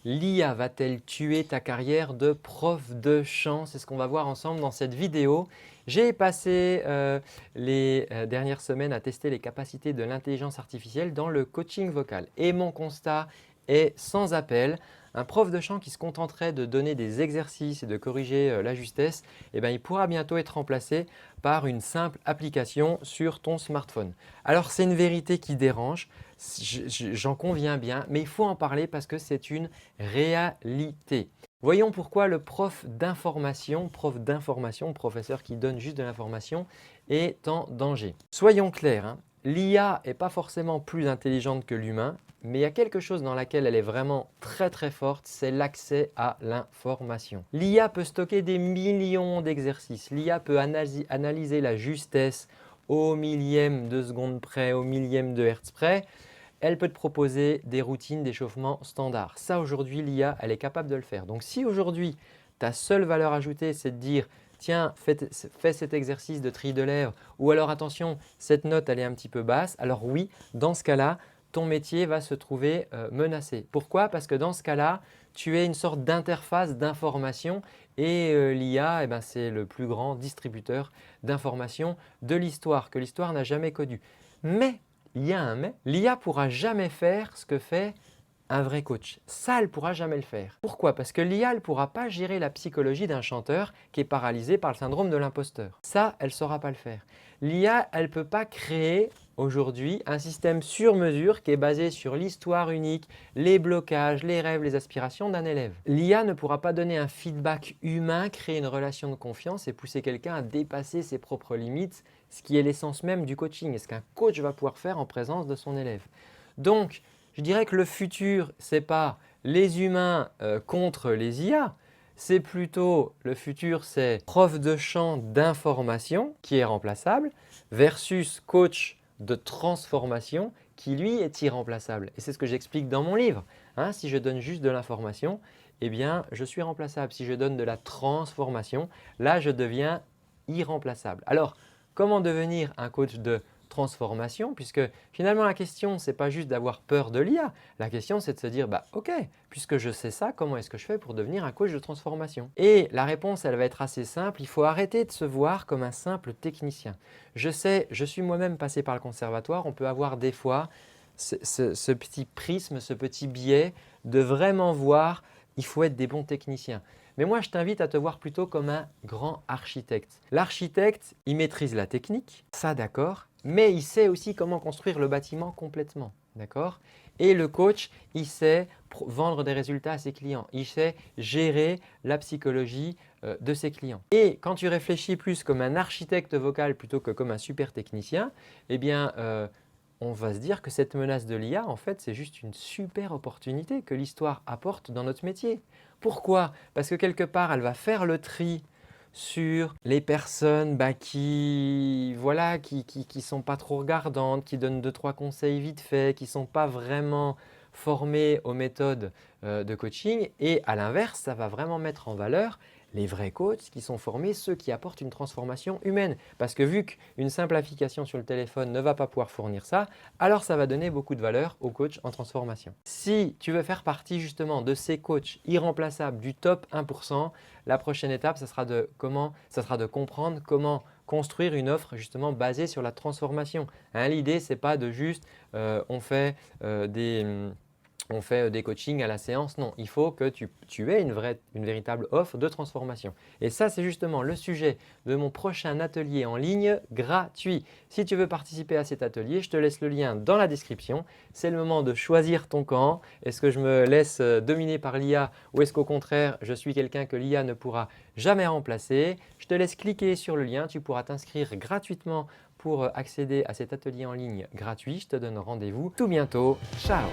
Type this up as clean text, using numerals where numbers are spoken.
L'IA va-t-elle tuer ta carrière de prof de chant? C'est ce qu'on va voir ensemble dans cette vidéo. J'ai passé les dernières semaines à tester les capacités de l'intelligence artificielle dans le coaching vocal. Et mon constat est sans appel. Un prof de chant qui se contenterait de donner des exercices et de corriger la justesse, eh bien, il pourra bientôt être remplacé par une simple application sur ton smartphone. Alors, c'est une vérité qui dérange, j'en conviens bien, mais il faut en parler parce que c'est une réalité. Voyons pourquoi le prof d'information, professeur qui donne juste de l'information, est en danger. Soyons clairs, hein, l'IA n'est pas forcément plus intelligente que l'humain, mais il y a quelque chose dans laquelle elle est vraiment très forte, c'est l'accès à l'information. L'IA peut stocker des millions d'exercices, l'IA peut analyser la justesse au millième de seconde près, au millième de hertz près. Elle peut te proposer des routines d'échauffement standard. Ça, aujourd'hui, l'IA, elle est capable de le faire. Donc, si aujourd'hui, ta seule valeur ajoutée, c'est de dire « Tiens, fais cet exercice de tri de lèvres » ou alors « Attention, cette note, elle est un petit peu basse », alors oui, dans ce cas-là, ton métier va se trouver menacé. Pourquoi? Parce que dans ce cas-là, tu es une sorte d'interface d'information et l'IA, c'est le plus grand distributeur d'informations de l'histoire, que l'histoire n'a jamais connu. Mais il y a un mais, l'IA ne pourra jamais faire ce que fait un vrai coach. Ça, elle ne pourra jamais le faire. Pourquoi? Parce que l'IA ne pourra pas gérer la psychologie d'un chanteur qui est paralysé par le syndrome de l'imposteur. Ça, elle ne saura pas le faire. L'IA, elle ne peut pas créer aujourd'hui un système sur mesure qui est basé sur l'histoire unique, les blocages, les rêves, les aspirations d'un élève. L'IA ne pourra pas donner un feedback humain, créer une relation de confiance et pousser quelqu'un à dépasser ses propres limites, ce qui est l'essence même du coaching et ce qu'un coach va pouvoir faire en présence de son élève. Donc, je dirais que le futur, ce n'est pas les humains contre les IA, c'est plutôt le futur, c'est prof de chant d'information qui est remplaçable versus coach de transformation qui lui est irremplaçable. Et c'est ce que j'explique dans mon livre. Hein, si je donne juste de l'information, eh bien je suis remplaçable. Si je donne de la transformation, là je deviens irremplaçable. Alors, comment devenir un coach de transformation? Puisque finalement la question, ce n'est pas juste d'avoir peur de l'IA. La question, c'est de se dire ok, puisque je sais ça, comment est-ce que je fais pour devenir un coach de transformation? Et la réponse, elle va être assez simple. Il faut arrêter de se voir comme un simple technicien. Je sais, je suis moi-même passé par le conservatoire. On peut avoir des fois ce petit prisme, ce petit biais de vraiment voir il faut être des bons techniciens. Mais moi, je t'invite à te voir plutôt comme un grand architecte. L'architecte, il maîtrise la technique, ça d'accord, mais il sait aussi comment construire le bâtiment complètement, d'accord? Et le coach, il sait vendre des résultats à ses clients, il sait gérer la psychologie de ses clients. Et quand tu réfléchis plus comme un architecte vocal plutôt que comme un super technicien, eh bien, on va se dire que cette menace de l'IA, en fait, c'est juste une super opportunité que l'histoire apporte dans notre métier. Pourquoi? Parce que quelque part, elle va faire le tri sur les personnes qui sont pas trop regardantes, qui donnent 2-3 conseils vite fait, qui ne sont pas vraiment formées aux méthodes de coaching. Et à l'inverse, ça va vraiment mettre en valeur les vrais coachs qui sont formés, ceux qui apportent une transformation humaine. Parce que vu qu'une simple application sur le téléphone ne va pas pouvoir fournir ça, alors ça va donner beaucoup de valeur aux coachs en transformation. Si tu veux faire partie justement de ces coachs irremplaçables du top 1%, la prochaine étape, ça sera de comprendre comment construire une offre justement basée sur la transformation. Hein, l'idée, ce n'est pas de juste on fait des coachings à la séance. Non, il faut que tu aies une véritable offre de transformation. Et ça, c'est justement le sujet de mon prochain atelier en ligne gratuit. Si tu veux participer à cet atelier, je te laisse le lien dans la description. C'est le moment de choisir ton camp. Est-ce que je me laisse dominer par l'IA ou est-ce qu'au contraire, je suis quelqu'un que l'IA ne pourra jamais remplacer? Je te laisse cliquer sur le lien. Tu pourras t'inscrire gratuitement pour accéder à cet atelier en ligne gratuit. Je te donne rendez-vous tout bientôt. Ciao!